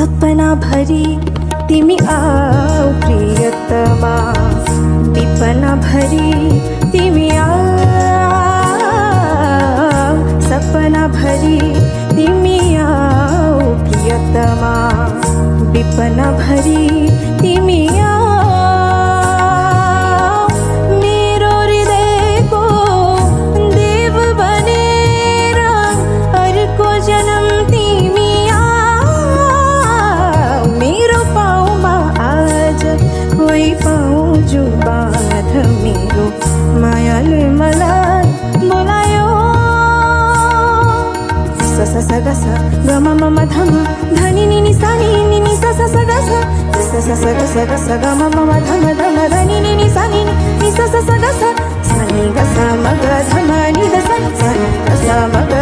सपना भरी तिमी आऊ प्रियतमा, विपना भरी तिमी आऊ, सपना भरी तिमी आऊ प्रियतमा, विपना भरी तिमी आऊ. मेरो हृदयको देव बनेर अर्को जन्म तिमी आऊ. मेरो पाउमा आज कोही पाउँछु बाँध, मेरो मायाले मलाई बोलायो. स स स ग स ग म म म ध म ध नि नि नि सा नि नि नि सा सा सा ग स स स स ग स ग स ग म म म ध म ध नि नि नि सा नि नि सा सा सा ग स सा नि ग सा म ग ध म नि ध सा सा नि ग सा म ग